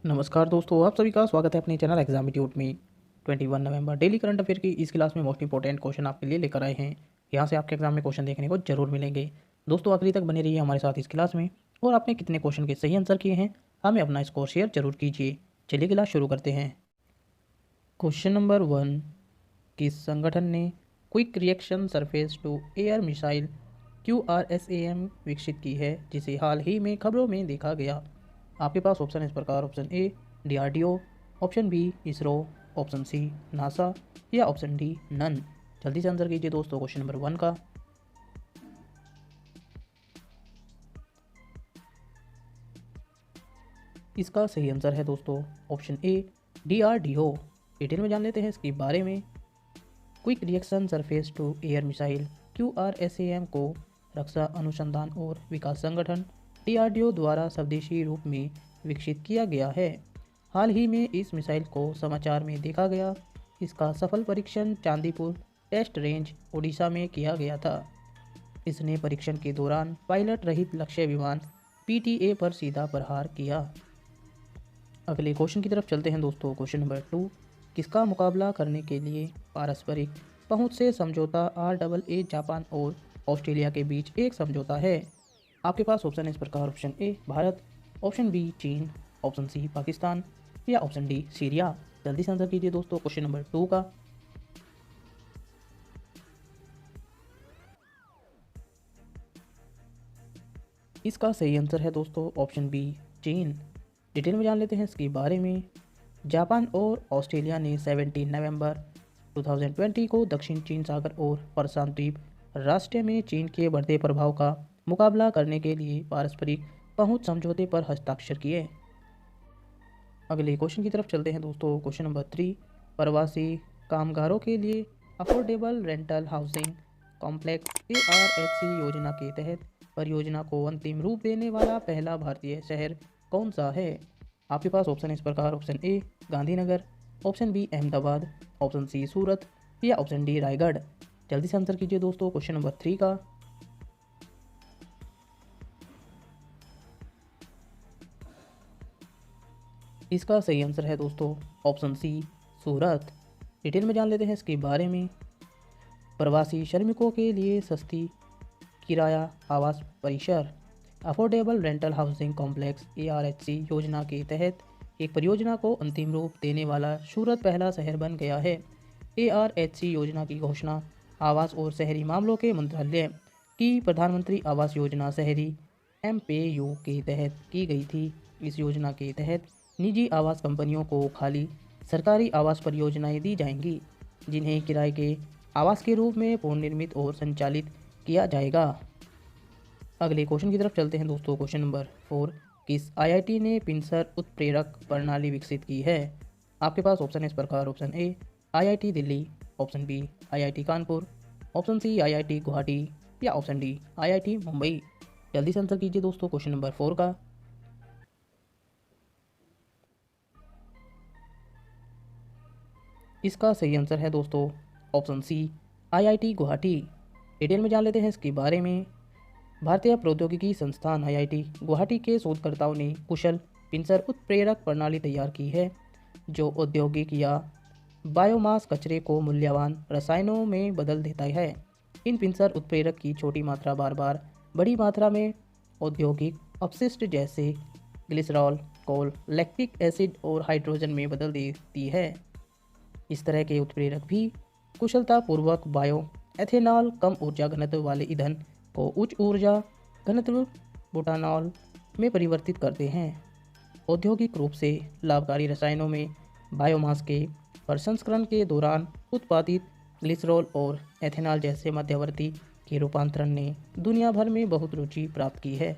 नमस्कार दोस्तों, आप सभी का स्वागत है अपने चैनल एग्जामिट्यूट में। 21 नवंबर डेली करंट अफेयर की इस क्लास में मोस्ट इंपॉर्टेंट क्वेश्चन आपके लिए लेकर आए हैं। यहाँ से आपके एग्जाम में क्वेश्चन देखने को जरूर मिलेंगे। दोस्तों आखिरी तक बने रहिए हमारे साथ इस क्लास में। और आपने कितने क्वेश्चन के सही आंसर किए हैं हमें अपना स्कोर शेयर जरूर कीजिए। चलिए क्लास शुरू करते हैं। क्वेश्चन नंबर 1, किस संगठन ने quick reaction surface to air missile QRSAM विकसित की है, जिसे हाल ही में खबरों में देखा गया? आपके पास ऑप्शन इस प्रकार: option A DRDO, option B ISRO, option C NASA या ऑप्शन डी नन। जल्दी से आंसर कीजिए दोस्तों क्वेश्चन नंबर 1 का। इसका सही आंसर है दोस्तों ऑप्शन ए DRDO। डिटेल में जान लेते हैं इसके बारे में। Quick reaction surface to air missile QRSAM को रक्षा अनुसंधान और विकास संगठन DRDO द्वारा स्वदेशी रूप में विकसित किया गया है। हाल ही में इस मिसाइल को समाचार में देखा गया। इसका सफल परीक्षण चांदीपुर टेस्ट रेंज ओडिशा में किया गया था। इसने परीक्षण के दौरान पायलट रहित लक्ष्य विमान PTA पर सीधा प्रहार किया। अगले क्वेश्चन की तरफ चलते हैं दोस्तों। क्वेश्चन नंबर 2, किसका मुकाबला करने के लिए पारस्परिक पहुंच से समझौता RAA जापान और ऑस्ट्रेलिया के बीच एक समझौता है? आपके पास ऑप्शन है इस प्रकार: option A Bharat, option B चीन, ऑप्शन सी पाकिस्तान या ऑप्शन डी सीरिया। जल्दी से आंसर कीजिए दोस्तों क्वेश्चन नंबर 2 का। इसका सही आंसर है दोस्तों ऑप्शन बी चीन। डिटेल में जान लेते हैं इसके बारे में। जापान और ऑस्ट्रेलिया ने 17 नवंबर 2020 को दक्षिण चीन सागर और प्रशांत द्वीप राष्ट्र में चीन के बढ़ते प्रभाव का मुकाबला करने के लिए पारस्परिक पहुंच समझौते पर हस्ताक्षर किए। अगले क्वेश्चन की तरफ चलते हैं दोस्तों। क्वेश्चन नंबर 3, प्रवासी कामगारों के लिए affordable rental housing complex ARHC योजना के तहत परियोजना को अंतिम रूप देने वाला पहला भारतीय शहर कौन सा है? आपके पास ऑप्शन इस प्रकार: option A Gandhinagar, option B Ahmedabad, option C Surat या ऑप्शन डी रायगढ़। जल्दी से आंसर कीजिए दोस्तों क्वेश्चन नंबर 3 का। इसका सही आंसर है दोस्तों ऑप्शन सी सूरत। डिटेल में जान लेते हैं इसके बारे में। प्रवासी श्रमिकों के लिए सस्ती किराया आवास परिसर affordable rental housing complex ARHC योजना के तहत एक परियोजना को अंतिम रूप देने वाला सूरत पहला शहर बन गया है। ARHC योजना की घोषणा आवास और शहरी मामलों के मंत्रालय की प्रधानमंत्री आवास योजना शहरी MPAU के तहत की गई थी। इस योजना के तहत निजी आवास कंपनियों को खाली सरकारी आवास परियोजनाएं दी जाएंगी, जिन्हें किराए के आवास के रूप में पुनर्निर्मित और संचालित किया जाएगा। अगले क्वेश्चन की तरफ चलते हैं दोस्तों। क्वेश्चन नंबर 4, किस IIT ने पिंसर उत्प्रेरक प्रणाली विकसित की है? आपके पास ऑप्शन है इस प्रकार: option A IIT Delhi, option B IIT Kanpur, option C IIT Guwahati या ऑप्शन डी IIT मुंबई। जल्दी से आंसर कीजिए दोस्तों क्वेश्चन नंबर 4 का। इसका सही आंसर है दोस्तों option C IIT Guwahati. Detail में जान लेते हैं इसके बारे में। भारतीय प्रौद्योगिकी संस्थान IIT गुवाहाटी के शोधकर्ताओं ने कुशल पिंसर उत्प्रेरक प्रणाली तैयार की है, जो औद्योगिक या बायोमास कचरे को मूल्यवान रसायनों में बदल देता है। इन पिंसर उत्प्रेरक की छोटी मात्रा बार बार बड़ी मात्रा में औद्योगिक अपशिष्ट जैसे ग्लिसरॉल, कोल, लैक्टिक एसिड और हाइड्रोजन में बदल देती है। इस तरह के उत्प्रेरक भी कुशलतापूर्वक बायो एथेनॉल, कम ऊर्जा घनत्व वाले ईंधन को उच्च ऊर्जा घनत्व बुटानॉल में परिवर्तित करते हैं। औद्योगिक रूप से लाभकारी रसायनों में बायोमास के प्रसंस्करण के दौरान उत्पादित ग्लिसरॉल और एथेनॉल जैसे मध्यवर्ती के रूपांतरण ने दुनिया भर में बहुत रुचि प्राप्त की है।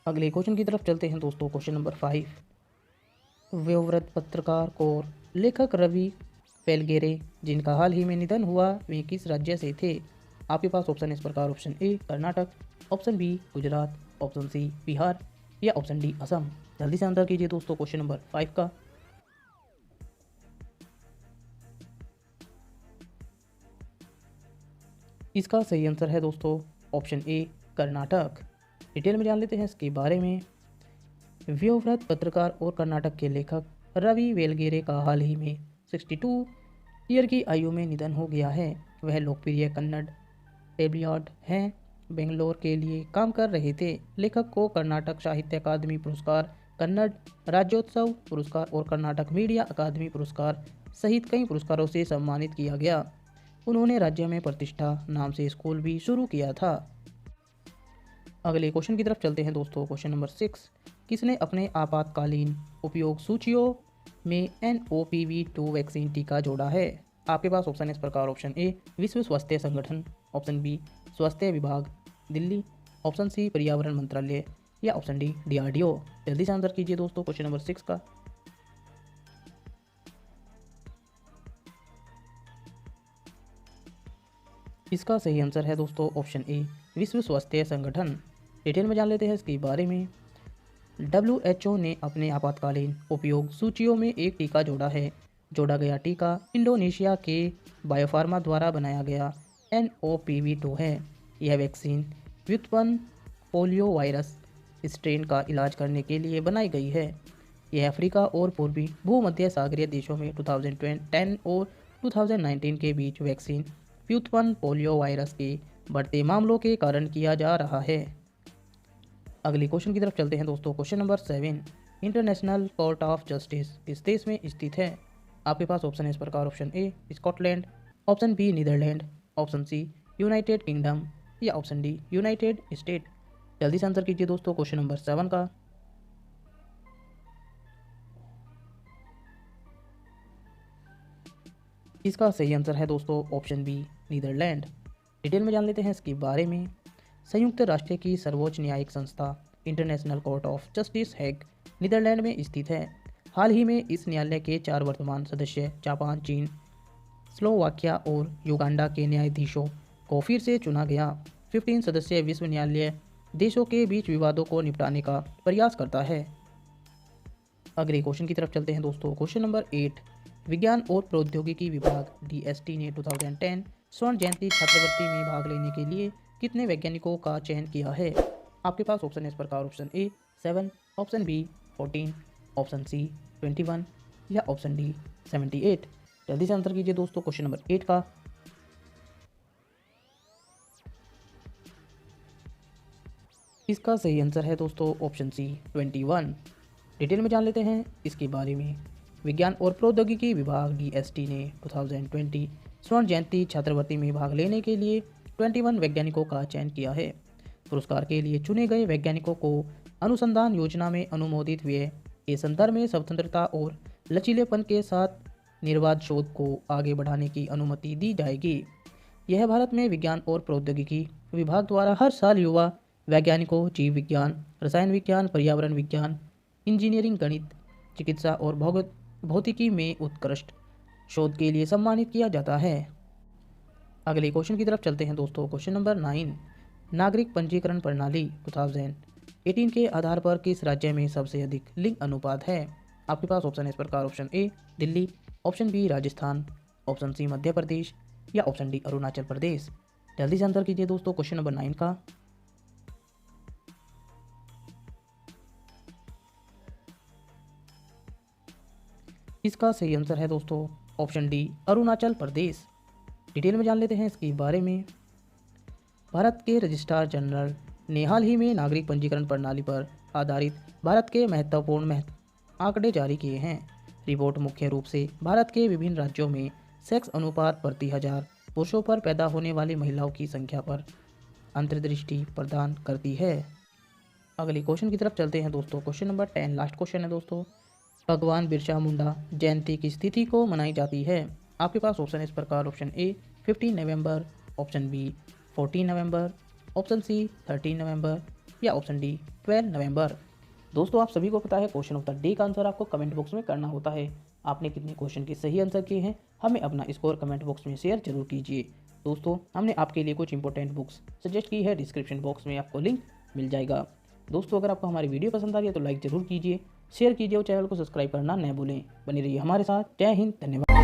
अगले क्वेश्चन की तरफ चलते हैं दोस्तों। क्वेश्चन नंबर 5, व्यववृत्त पत्रकार और लेखक रवि पेलगेरे, जिनका हाल ही में निधन हुआ, वे किस राज्य से थे? आपके पास ऑप्शन इस प्रकार: option A Karnataka, option B Gujarat, option C Bihar या ऑप्शन डी असम। जल्दी से आंसर कीजिए दोस्तों क्वेश्चन नंबर 5 का। इसका सही आंसर है दोस्तों ऑप्शन ए कर्नाटक। डिटेल में जान लेते हैं इसके बारे में। व्योव्रत पत्रकार और कर्नाटक के लेखक रवि वेलगेरे का हाल ही में 62 ईयर की आयु में निधन हो गया है। वह लोकप्रिय कन्नड़ टेबलियड हैं, बेंगलोर के लिए काम कर रहे थे। लेखक को कर्नाटक साहित्य अकादमी पुरस्कार, कन्नड़ राज्योत्सव पुरस्कार और कर्नाटक मीडिया अकादमी पुरस्कार सहित कई पुरस्कारों से सम्मानित किया गया। उन्होंने राज्य में प्रतिष्ठा नाम से स्कूल भी शुरू किया था। अगले क्वेश्चन की तरफ चलते हैं दोस्तों। क्वेश्चन नंबर 6, किसने अपने आपातकालीन उपयोग सूचियों में NOPV2 वैक्सीन टीका जोड़ा है? आपके पास ऑप्शन इस प्रकार। ऑप्शन ए विश्व स्वास्थ्य संगठन, ऑप्शन बी स्वास्थ्य विभाग दिल्ली, ऑप्शन सी पर्यावरण मंत्रालय या ऑप्शन डी DRDO। जल्दी से आंसर कीजिए दोस्तों क्वेश्चन नंबर 6 का। इसका सही आंसर है दोस्तों ऑप्शन ए विश्व स्वास्थ्य संगठन। डिटेल में जान लेते हैं इसके बारे में। WHO ने अपने आपातकालीन उपयोग सूचियों में एक टीका जोड़ा है। जोड़ा गया टीका इंडोनेशिया के बायोफार्मा द्वारा बनाया गया NOPV2 है। यह वैक्सीन व्युत्पन्न पोलियो वायरस स्ट्रेन का इलाज करने के लिए बनाई गई है। यह अफ्रीका और पूर्वी भूमध्य सागरीय देशों में 2010 और 2019 के बीच वैक्सीन व्युत्पन्न पोलियो वायरस के बढ़ते मामलों के कारण किया जा रहा है। अगली क्वेश्चन की तरफ चलते हैं दोस्तों। Question number 7, international court of justice किस देश में स्थित है? आपके पास ऑप्शन है इस प्रकार। Option A Scotland, option B Netherlands, option C United Kingdom या ऑप्शन डी यूनाइटेड स्टेट। जल्दी से आंसर कीजिए दोस्तों क्वेश्चन नंबर 7 का। इसका सही आंसर है दोस्तों ऑप्शन बी नीदरलैंड। डिटेल में जान लेते हैं इसके बारे में। संयुक्त राष्ट्र की सर्वोच्च न्यायिक संस्था international court of justice Hague Netherlands में स्थित है। हाल ही में इस न्यायालय के 4 वर्तमान सदस्य जापान, चीन, स्लोवाकिया और युगांडा के न्यायाधीशों को फिर से चुना गया। 15 सदस्यीय विश्व न्यायालय देशों के बीच विवादों को निपटाने का प्रयास करता है। अगले क्वेश्चन की तरफ चलते हैं दोस्तों। क्वेश्चन नंबर 8, विज्ञान और प्रौद्योगिकी विभाग DST ने 2010 स्वर्ण जयंती छात्रवृत्ति में भाग लेने के लिए कितने वैज्ञानिकों का चयन किया है? आपके पास ऑप्शन है इस प्रकार। Option A 7, option B 14, option C 21 या ऑप्शन डी 78। जल्दी से आंसर कीजिए दोस्तों क्वेश्चन नंबर 8 का। इसका सही आंसर है दोस्तों ऑप्शन सी 21। डिटेल में जान लेते हैं इसके बारे में। विज्ञान और प्रौद्योगिकी विभाग DST ने 2020 स्वर्ण जयंती छात्रवृत्ति में भाग लेने के लिए 21 वैज्ञानिकों का चयन किया है। पुरस्कार के लिए चुने गए वैज्ञानिकों को अनुसंधान योजना में अनुमोदित व्यय के संदर्भ में स्वतंत्रता और लचीलेपन के साथ निर्बाध शोध को आगे बढ़ाने की अनुमति दी जाएगी। यह भारत में विज्ञान और प्रौद्योगिकी विभाग द्वारा हर साल युवा वैज्ञानिकों जीव विज्ञान, रसायन विज्ञान, पर्यावरण विज्ञान, इंजीनियरिंग, गणित, चिकित्सा और भौतिकी में उत्कृष्ट शोध के लिए सम्मानित किया जाता है। अगले क्वेश्चन की तरफ चलते हैं दोस्तों। क्वेश्चन नंबर 9, नागरिक पंजीकरण प्रणाली 2018 के आधार पर किस राज्य में सबसे अधिक लिंग अनुपात है? आपके पास ऑप्शन है इस प्रकार। Option A Delhi, option B Rajasthan, option C Madhya Pradesh या ऑप्शन डी अरुणाचल प्रदेश। जल्दी से आंसर कीजिए दोस्तों क्वेश्चन नंबर 9 का। इसका सही आंसर है दोस्तों option D Arunachal Pradesh. Detail में जान लेते हैं इसके बारे में। भारत के रजिस्ट्रार जनरल ने हाल ही में नागरिक पंजीकरण प्रणाली पर आधारित भारत के महत्वपूर्ण आंकड़े जारी किए हैं। रिपोर्ट मुख्य रूप से भारत के विभिन्न राज्यों में सेक्स अनुपात प्रति 1000 पुरुषों पर पैदा होने वाली महिलाओं की संख्या पर अंतर्दृष्टि प्रदान करती है। अगले क्वेश्चन की तरफ चलते हैं दोस्तों। क्वेश्चन नंबर 10 लास्ट क्वेश्चन है दोस्तों। भगवान बिरसा मुंडा जयंती किस तिथि को मनाई जाती है? आपके पास ऑप्शन है इस प्रकार। ऑप्शन ए 15 नवंबर, ऑप्शन बी 14 नवंबर, ऑप्शन सी 13 नवंबर या ऑप्शन डी 12 नवंबर। दोस्तों आप सभी को पता है क्वेश्चन ऑफ द डे का आंसर आपको कमेंट बॉक्स में करना होता है। आपने कितने क्वेश्चन के सही आंसर किए हैं हमें अपना स्कोर कमेंट बॉक्स में शेयर जरूर कीजिए। दोस्तों हमने आपके लिए कुछ इंपॉर्टेंट बुक्स सजेस्ट की है, डिस्क्रिप्शन बॉक्स में आपको लिंक मिल जाएगा। दोस्तों अगर आपको हमारी वीडियो पसंद आ रही है तो लाइक ज़रूर कीजिए, शेयर कीजिए और चैनल को सब्सक्राइब करना न भूलें। बने रहिए हमारे साथ। जय हिंद, धन्यवाद।